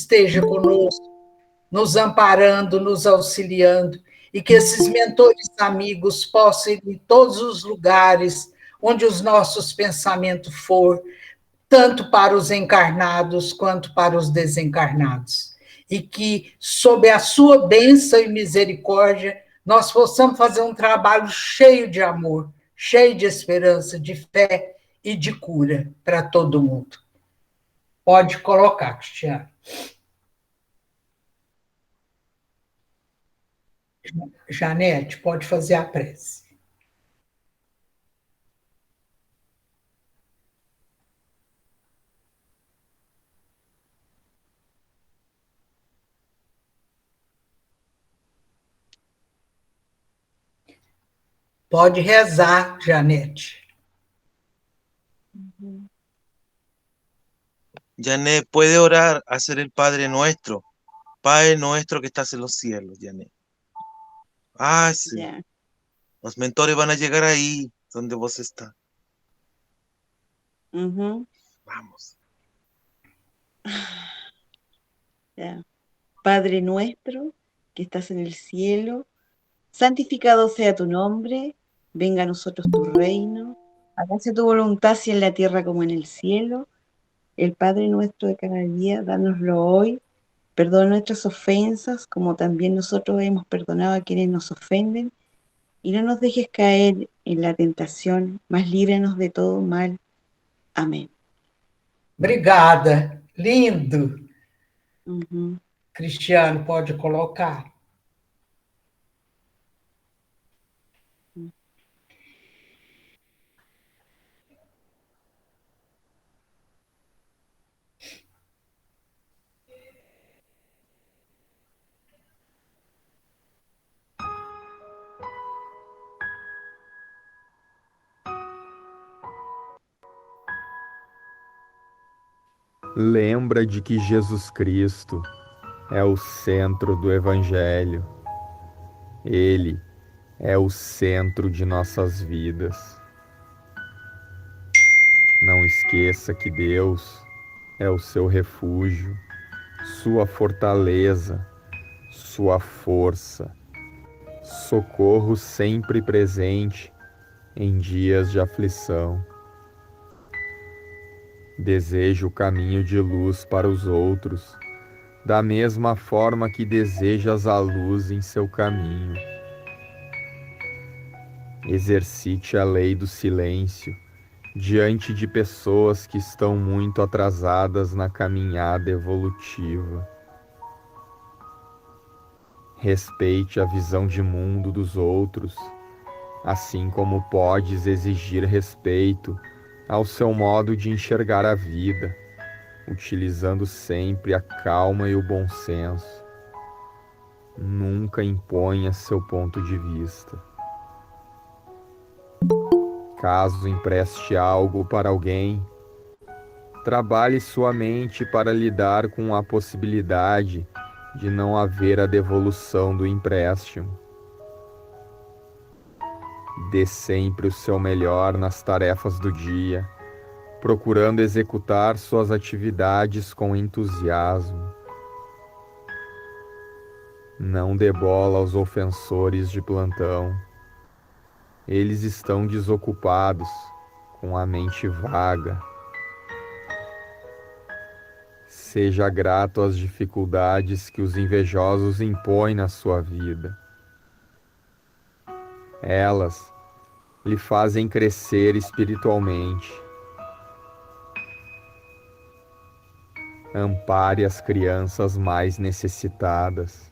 esteja conosco, nos amparando, nos auxiliando, e que esses mentores amigos possam ir em todos os lugares onde os nossos pensamentos for, tanto para os encarnados quanto para os desencarnados. E que, sob a sua bênção e misericórdia, nós possamos fazer um trabalho cheio de amor, cheio de esperança, de fé e de cura para todo mundo. Pode colocar, Cristiano. Janete, pode fazer a prece. Pode rezar, Janete. Janet, puede orar, hacer el Padre Nuestro. Padre nuestro que estás en los cielos, Janet. Ah, sí. Ya. Los mentores van a llegar ahí donde vos estás. Ujú. Vamos. Ya. Padre nuestro, que estás en el cielo, santificado sea tu nombre, venga a nosotros tu reino, hágase tu voluntad así en la tierra como en el cielo. El Padre nuestro de cada día, dánoslo hoy, perdona nuestras ofensas, como también nosotros hemos perdonado a quienes nos ofenden, y no nos dejes caer en la tentación, mas líbranos de todo mal. Amén. Obrigada. Lindo. Uhum. Cristiano, pode colocar. Lembra de que Jesus Cristo é o centro do Evangelho. Ele é o centro de nossas vidas. Não esqueça que Deus é o seu refúgio, sua fortaleza, sua força, socorro sempre presente em dias de aflição. Deseja o caminho de luz para os outros, da mesma forma que desejas a luz em seu caminho. Exercite a lei do silêncio diante de pessoas que estão muito atrasadas na caminhada evolutiva. Respeite a visão de mundo dos outros, assim como podes exigir respeito ao seu modo de enxergar a vida, utilizando sempre a calma e o bom senso. Nunca imponha seu ponto de vista. Caso empreste algo para alguém, trabalhe sua mente para lidar com a possibilidade de não haver a devolução do empréstimo. Dê sempre o seu melhor nas tarefas do dia, procurando executar suas atividades com entusiasmo. Não dê bola aos ofensores de plantão. Eles estão desocupados, com a mente vaga. Seja grato às dificuldades que os invejosos impõem na sua vida. Elas lhe fazem crescer espiritualmente. Ampare as crianças mais necessitadas.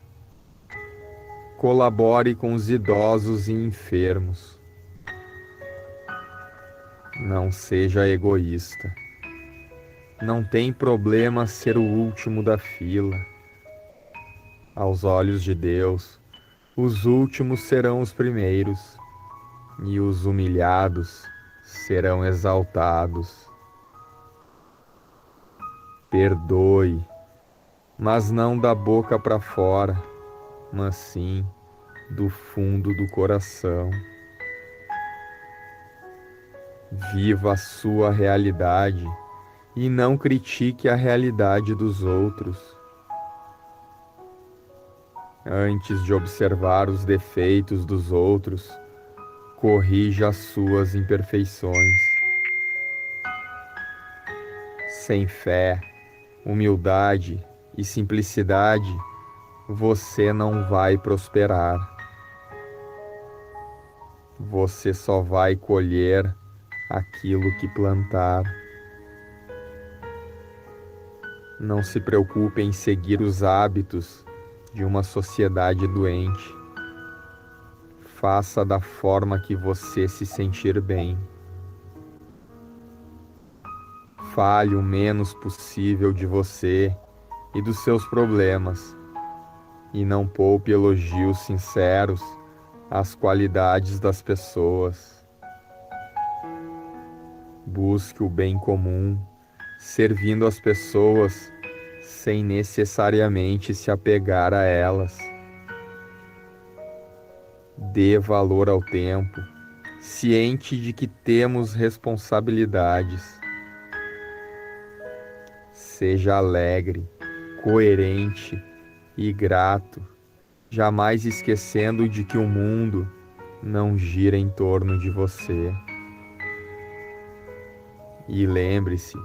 Colabore com os idosos e enfermos. Não seja egoísta. Não tem problema ser o último da fila. Aos olhos de Deus, os últimos serão os primeiros, e os humilhados serão exaltados. Perdoe, mas não da boca para fora, mas sim do fundo do coração. Viva a sua realidade e não critique a realidade dos outros. Antes de observar os defeitos dos outros, corrija as suas imperfeições. Sem fé, humildade e simplicidade, você não vai prosperar. Você só vai colher aquilo que plantar. Não se preocupe em seguir os hábitos de uma sociedade doente. Faça da forma que você se sentir bem. Fale o menos possível de você e dos seus problemas, e não poupe elogios sinceros às qualidades das pessoas. Busque o bem comum, servindo as pessoas sem necessariamente se apegar a elas. Dê valor ao tempo, ciente de que temos responsabilidades. Seja alegre, coerente e grato, jamais esquecendo de que o mundo não gira em torno de você. E lembre-se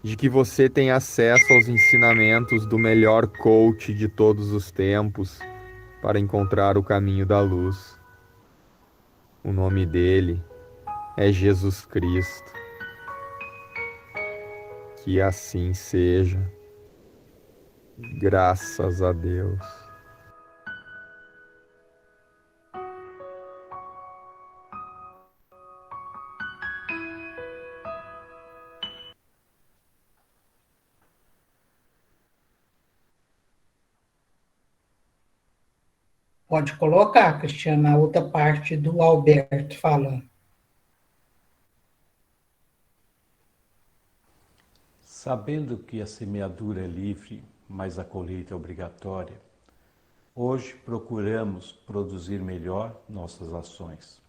de que você tem acesso aos ensinamentos do melhor coach de todos os tempos para encontrar o caminho da luz. O nome dele é Jesus Cristo. Que assim seja. Graças a Deus. Pode colocar, Cristiana, a outra parte do Alberto falando. Sabendo que a semeadura é livre, mas a colheita é obrigatória, hoje procuramos produzir melhor nossas ações,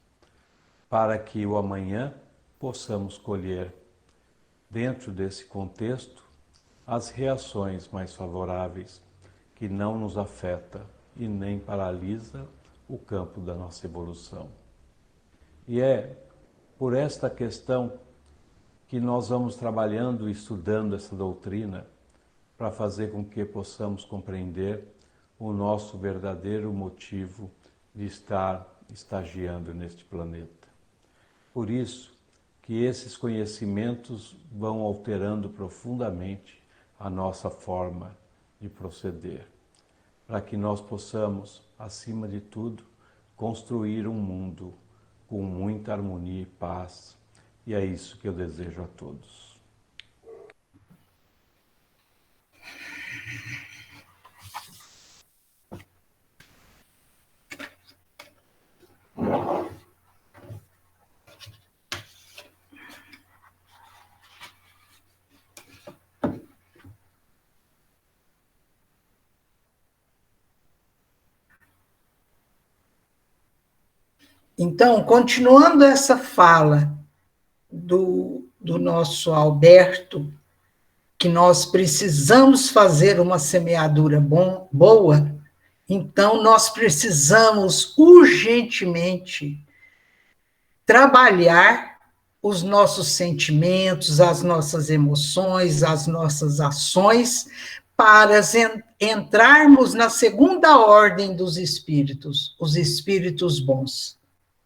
para que o amanhã possamos colher, dentro desse contexto, as reações mais favoráveis, que não nos afeta e nem paralisa o campo da nossa evolução. E é por esta questão que nós vamos trabalhando e estudando essa doutrina para fazer com que possamos compreender o nosso verdadeiro motivo de estar estagiando neste planeta. Por isso que esses conhecimentos vão alterando profundamente a nossa forma de proceder, para que nós possamos, acima de tudo, construir um mundo com muita harmonia e paz. E é isso que eu desejo a todos. Então, continuando essa fala do nosso Alberto, que nós precisamos fazer uma semeadura boa, então nós precisamos urgentemente trabalhar os nossos sentimentos, as nossas emoções, as nossas ações, para entrarmos na segunda ordem dos espíritos, os espíritos bons.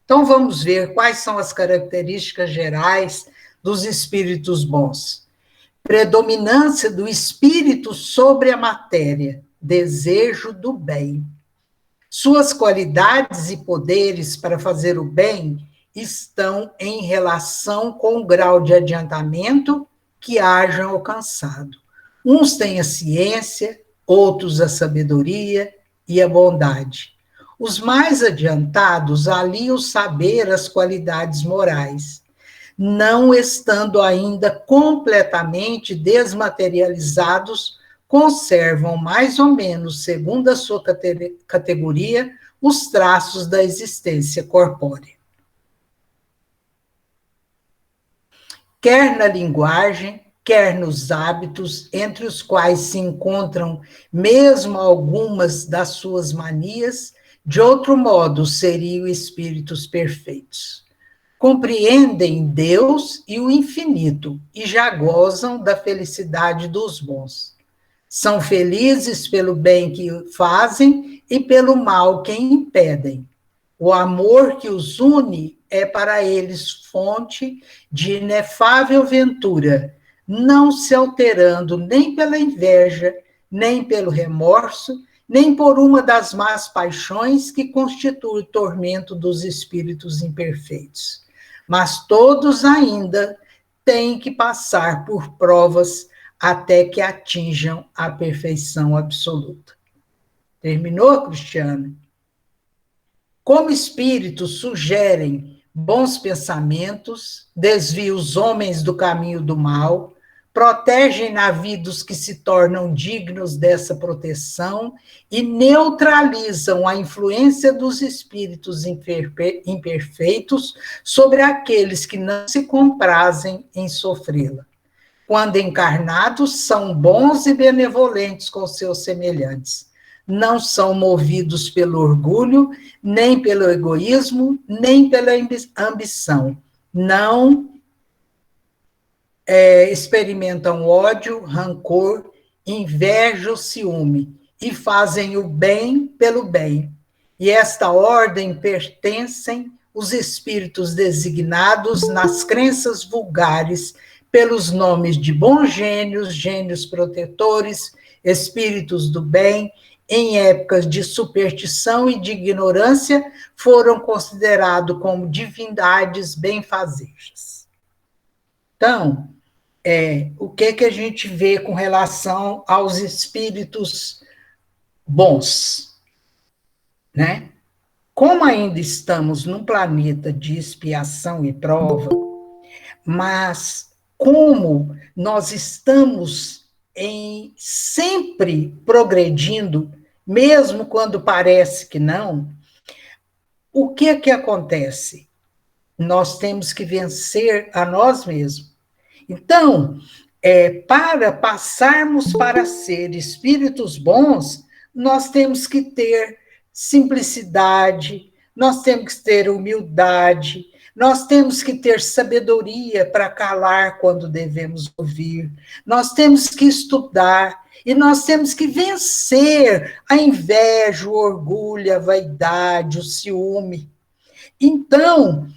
Então, vamos ver quais são as características gerais dos espíritos bons. Predominância do espírito sobre a matéria, desejo do bem. Suas qualidades e poderes para fazer o bem estão em relação com o grau de adiantamento que hajam alcançado. Uns têm a ciência, outros a sabedoria e a bondade. Os mais adiantados aliam o saber às qualidades morais, não estando ainda completamente desmaterializados, conservam mais ou menos, segundo a sua categoria, os traços da existência corpórea. Quer na linguagem, quer nos hábitos, entre os quais se encontram mesmo algumas das suas manias, de outro modo seriam espíritos perfeitos. Compreendem Deus e o infinito, e já gozam da felicidade dos bons. São felizes pelo bem que fazem e pelo mal que impedem. O amor que os une é para eles fonte de inefável ventura, não se alterando nem pela inveja, nem pelo remorso, nem por uma das más paixões que constitui o tormento dos espíritos imperfeitos. Mas todos ainda têm que passar por provas até que atinjam a perfeição absoluta. Terminou, Cristiane? Como espíritos sugerem bons pensamentos, desviam os homens do caminho do mal, protegem na vida os que se tornam dignos dessa proteção e neutralizam a influência dos espíritos imperfeitos sobre aqueles que não se comprazem em sofrê-la. Quando encarnados, são bons e benevolentes com seus semelhantes. Não são movidos pelo orgulho, nem pelo egoísmo, nem pela ambição. Não experimentam ódio, rancor, inveja ou ciúme, e fazem o bem pelo bem. E esta ordem pertencem os espíritos designados nas crenças vulgares pelos nomes de bons gênios, gênios protetores, espíritos do bem. Em épocas de superstição e de ignorância, foram considerados como divindades benfazejas. Então, o que a gente vê com relação aos espíritos bons, né? Como ainda estamos num planeta de expiação e prova, mas como nós estamos sempre progredindo, mesmo quando parece que não, o que acontece? Nós temos que vencer a nós mesmos. Então, para passarmos para ser espíritos bons, nós temos que ter simplicidade, nós temos que ter humildade, nós temos que ter sabedoria para calar quando devemos ouvir, nós temos que estudar, e nós temos que vencer a inveja, o orgulho, a vaidade, o ciúme. Então,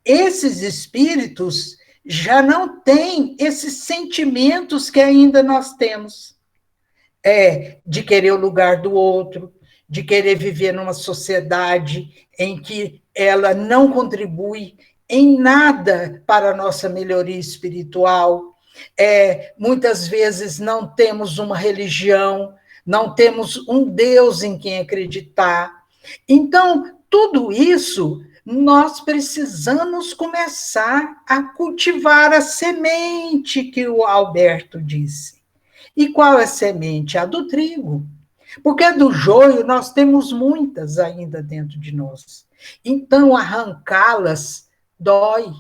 esses espíritos já não têm esses sentimentos que ainda nós temos, de querer o lugar do outro, de querer viver numa sociedade em que ela não contribui em nada para a nossa melhoria espiritual. Muitas vezes não temos uma religião, não temos um Deus em quem acreditar. Então, tudo isso, nós precisamos começar a cultivar a semente que o Alberto disse. E qual é a semente? A do trigo. Porque do joio nós temos muitas ainda dentro de nós. Então, arrancá-las dói.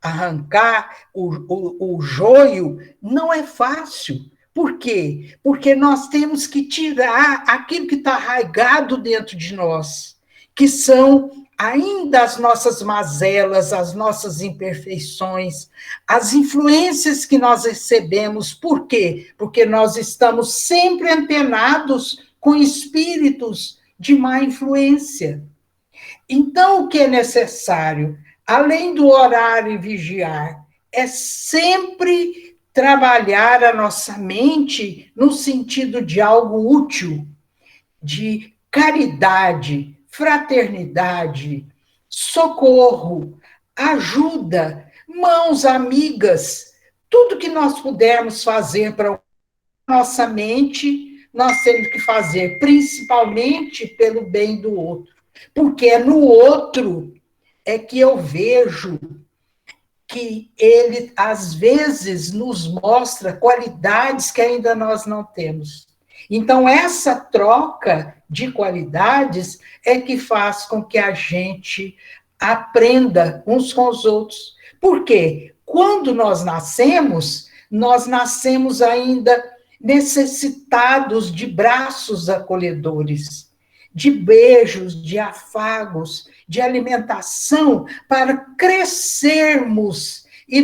Arrancar o joio não é fácil. Por quê? Porque nós temos que tirar aquilo que está arraigado dentro de nós, que são ainda as nossas mazelas, as nossas imperfeições, as influências que nós recebemos. Por quê? Porque nós estamos sempre antenados com espíritos de má influência. Então, o que é necessário? Além do orar e vigiar, é sempre trabalhar a nossa mente no sentido de algo útil, de caridade, fraternidade, socorro, ajuda, mãos amigas, tudo que nós pudermos fazer para a nossa mente, nós temos que fazer, principalmente pelo bem do outro, porque é no outro que eu vejo que ele, às vezes, nos mostra qualidades que ainda nós não temos. Então, essa troca de qualidades é que faz com que a gente aprenda uns com os outros. Por quê? Quando nós nascemos, nós nascemos ainda necessitados de braços acolhedores, de beijos, de afagos, de alimentação, para crescermos e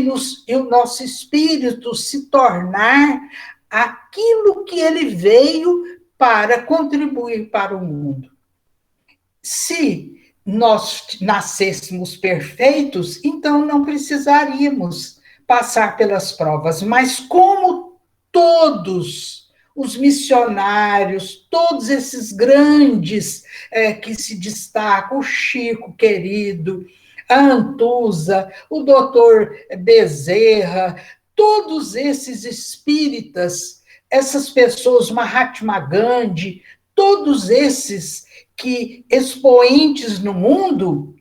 o nosso espírito se tornar aquilo que ele veio para contribuir para o mundo. Se nós nascêssemos perfeitos, então não precisaríamos passar pelas provas, mas como todos os missionários, todos esses grandes que se destacam, o Chico querido, a Antusa, o doutor Bezerra, todos esses espíritas, essas pessoas, Mahatma Gandhi, todos esses que expoentes no mundo,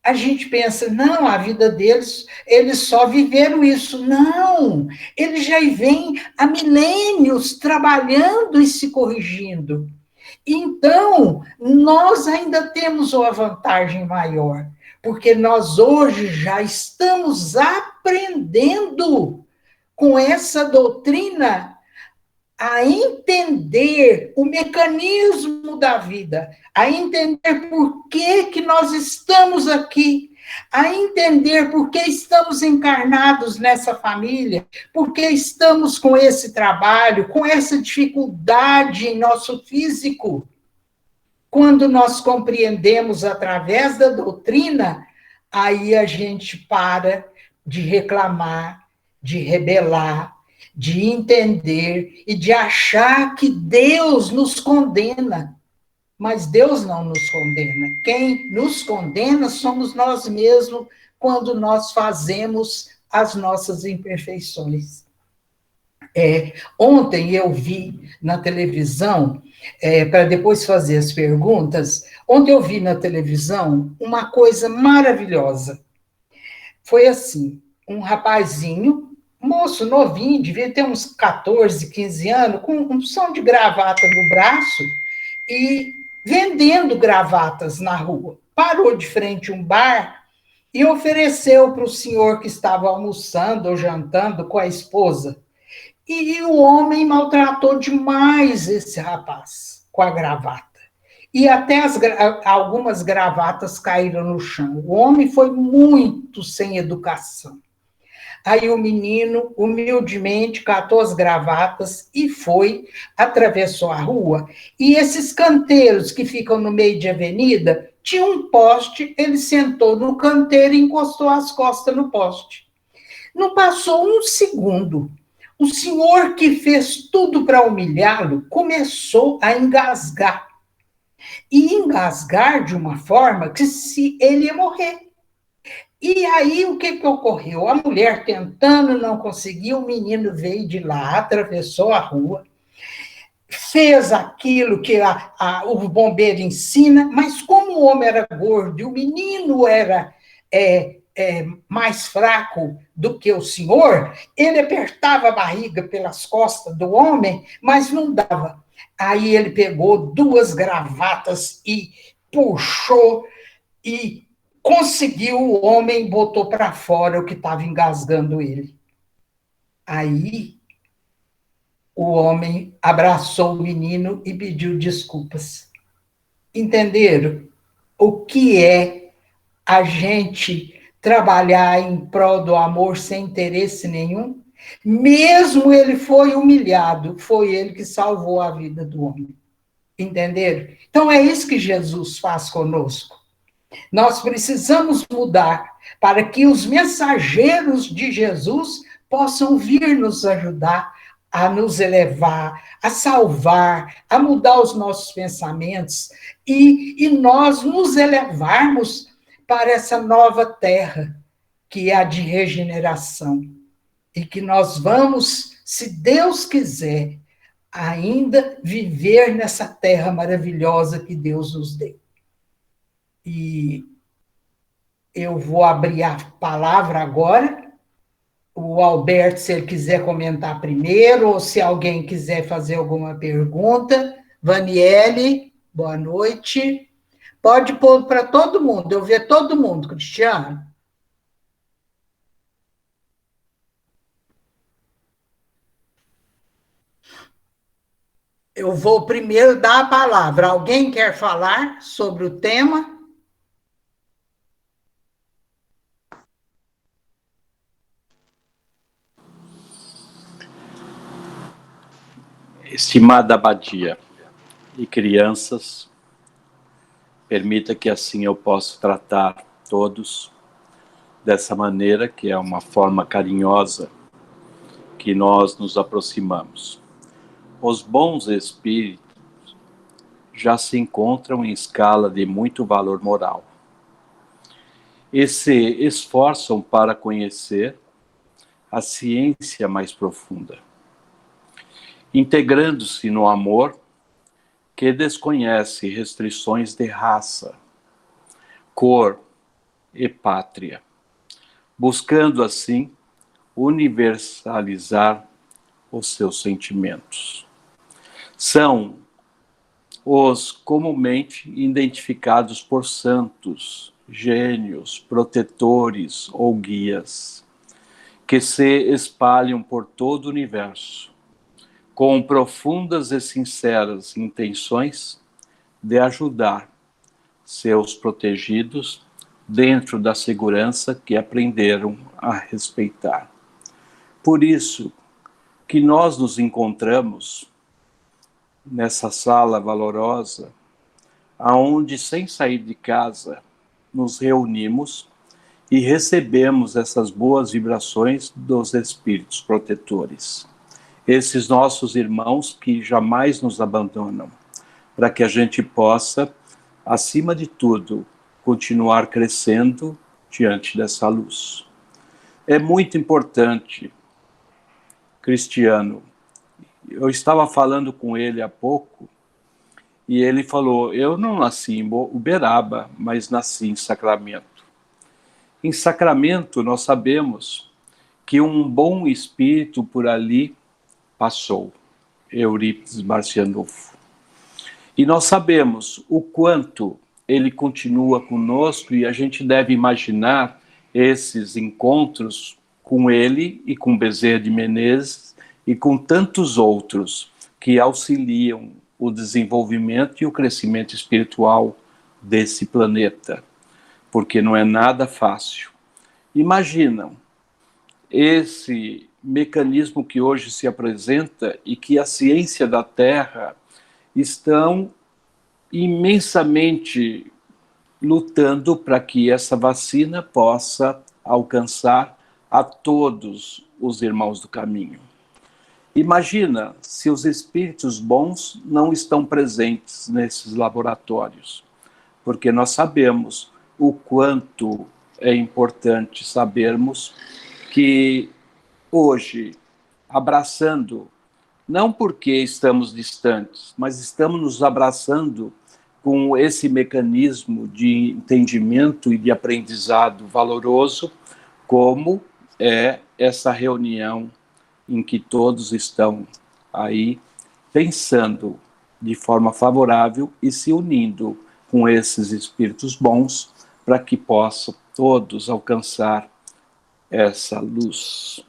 a gente pensa, não, a vida deles, eles só viveram isso. Não, eles já vêm há milênios trabalhando e se corrigindo. Então, nós ainda temos uma vantagem maior, porque nós hoje já estamos aprendendo com essa doutrina a entender o mecanismo da vida, a entender por que nós estamos aqui, a entender por que estamos encarnados nessa família, por que estamos com esse trabalho, com essa dificuldade em nosso físico. Quando nós compreendemos através da doutrina, aí a gente para de reclamar, de rebelar, de entender e de achar que Deus nos condena. Mas Deus não nos condena. Quem nos condena somos nós mesmos quando nós fazemos as nossas imperfeições. Ontem eu vi na televisão, para depois fazer as perguntas, ontem eu vi na televisão uma coisa maravilhosa. Foi assim, um rapazinho, moço novinho, devia ter uns 14, 15 anos, com um som de gravata no braço e vendendo gravatas na rua. Parou de frente a um bar e ofereceu para o senhor que estava almoçando ou jantando com a esposa. E o homem maltratou demais esse rapaz com a gravata. E até algumas gravatas caíram no chão. O homem foi muito sem educação. Aí o menino, humildemente, catou as gravatas e foi, atravessou a rua. E esses canteiros que ficam no meio de avenida, tinha um poste, ele sentou no canteiro e encostou as costas no poste. Não passou um segundo. O senhor que fez tudo para humilhá-lo começou a engasgar. E engasgar de uma forma que se ele ia morrer. E aí, o que ocorreu? A mulher tentando, não conseguiu, o menino veio de lá, atravessou a rua, fez aquilo que o bombeiro ensina, mas como o homem era gordo e o menino era mais fraco do que o senhor, ele apertava a barriga pelas costas do homem, mas não dava. Aí ele pegou 2 gravatas e puxou e conseguiu, o homem botou para fora o que estava engasgando ele. Aí o homem abraçou o menino e pediu desculpas. Entenderam? O que é a gente trabalhar em prol do amor sem interesse nenhum? Mesmo ele foi humilhado, foi ele que salvou a vida do homem. Entenderam? Então é isso que Jesus faz conosco. Nós precisamos mudar para que os mensageiros de Jesus possam vir nos ajudar a nos elevar, a salvar, a mudar os nossos pensamentos e nós nos elevarmos para essa nova terra, que é a de regeneração. E que nós vamos, se Deus quiser, ainda viver nessa terra maravilhosa que Deus nos deu. E eu vou abrir a palavra agora. O Alberto, se ele quiser comentar primeiro, ou se alguém quiser fazer alguma pergunta. Vaniele, boa noite. Pode pôr para todo mundo, eu ver todo mundo, Cristiano. Eu vou primeiro dar a palavra. Alguém quer falar sobre o tema? Estimada abadia e crianças, permita que assim eu possa tratar todos dessa maneira, que é uma forma carinhosa que nós nos aproximamos. Os bons espíritos já se encontram em escala de muito valor moral e se esforçam para conhecer a ciência mais profunda, integrando-se no amor que desconhece restrições de raça, cor e pátria, buscando assim universalizar os seus sentimentos. São os comumente identificados por santos, gênios, protetores ou guias, que se espalham por todo o universo, com profundas e sinceras intenções de ajudar seus protegidos dentro da segurança que aprenderam a respeitar. Por isso que nós nos encontramos nessa sala valorosa, aonde sem sair de casa nos reunimos e recebemos essas boas vibrações dos espíritos protetores. Esses nossos irmãos que jamais nos abandonam, para que a gente possa, acima de tudo, continuar crescendo diante dessa luz. É muito importante, Cristiano. Eu estava falando com ele há pouco e ele falou, eu não nasci em Uberaba, mas nasci em Sacramento. Em Sacramento, nós sabemos que um bom espírito por ali passou, Eurípides Barcianufo. E nós sabemos o quanto ele continua conosco e a gente deve imaginar esses encontros com ele e com Bezerra de Menezes e com tantos outros que auxiliam o desenvolvimento e o crescimento espiritual desse planeta, porque não é nada fácil. Imaginam esse mecanismo que hoje se apresenta e que a ciência da Terra estão imensamente lutando para que essa vacina possa alcançar a todos os irmãos do caminho. Imagina se os espíritos bons não estão presentes nesses laboratórios, porque nós sabemos o quanto é importante sabermos que hoje, abraçando, não porque estamos distantes, mas estamos nos abraçando com esse mecanismo de entendimento e de aprendizado valoroso, como é essa reunião em que todos estão aí pensando de forma favorável e se unindo com esses espíritos bons para que possam todos alcançar essa luz.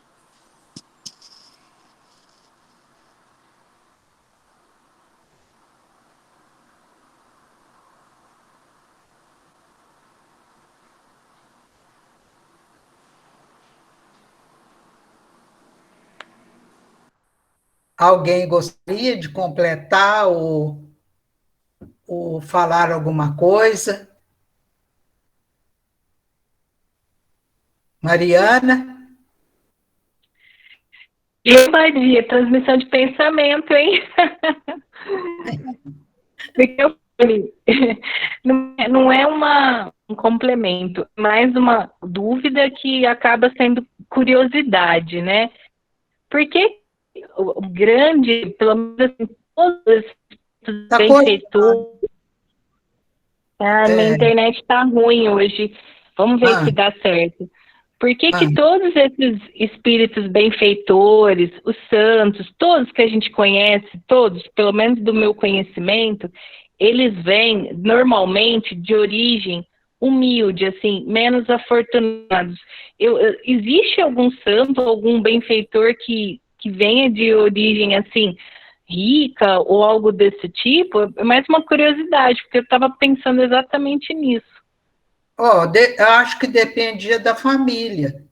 Alguém gostaria de completar ou falar alguma coisa? Mariana? Maria, transmissão de pensamento, hein? Não é um complemento, mais uma dúvida que acaba sendo curiosidade, né? Porque o grande, pelo menos assim, todos os benfeitores. Minha internet está ruim hoje. Vamos ver se dá certo. Por que todos esses espíritos benfeitores, os santos, todos que a gente conhece, todos, pelo menos do meu conhecimento, eles vêm normalmente de origem humilde, assim, menos afortunados. Existe algum santo, algum benfeitor que venha de origem, assim, rica ou algo desse tipo? É mais uma curiosidade, porque eu estava pensando exatamente nisso. Eu acho que dependia da família,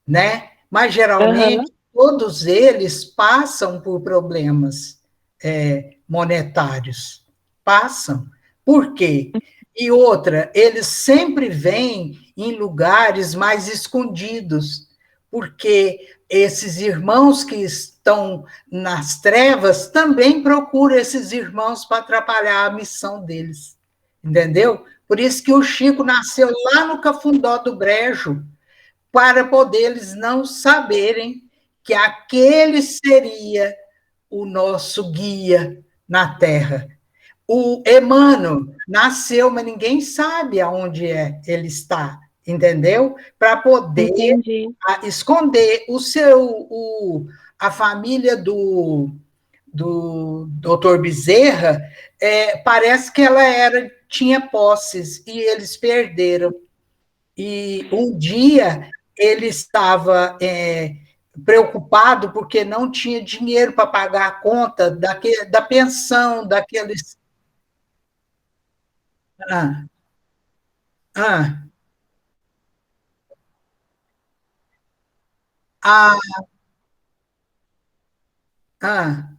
né? Mas geralmente todos eles passam por problemas monetários. Passam. Por quê? E outra, eles sempre vêm em lugares mais escondidos, porque esses irmãos que estão nas trevas também procuram esses irmãos para atrapalhar a missão deles. Entendeu? Por isso que o Chico nasceu lá no Cafundó do Brejo, para poder eles não saberem que aquele seria o nosso guia na Terra. O Emmanuel nasceu, mas ninguém sabe aonde ele está, entendeu? Para poder esconder a família do Dr. Bezerra, parece que ela tinha posses e eles perderam. E um dia ele estava preocupado porque não tinha dinheiro para pagar a conta da pensão daqueles. Ah, ah, ah, ah.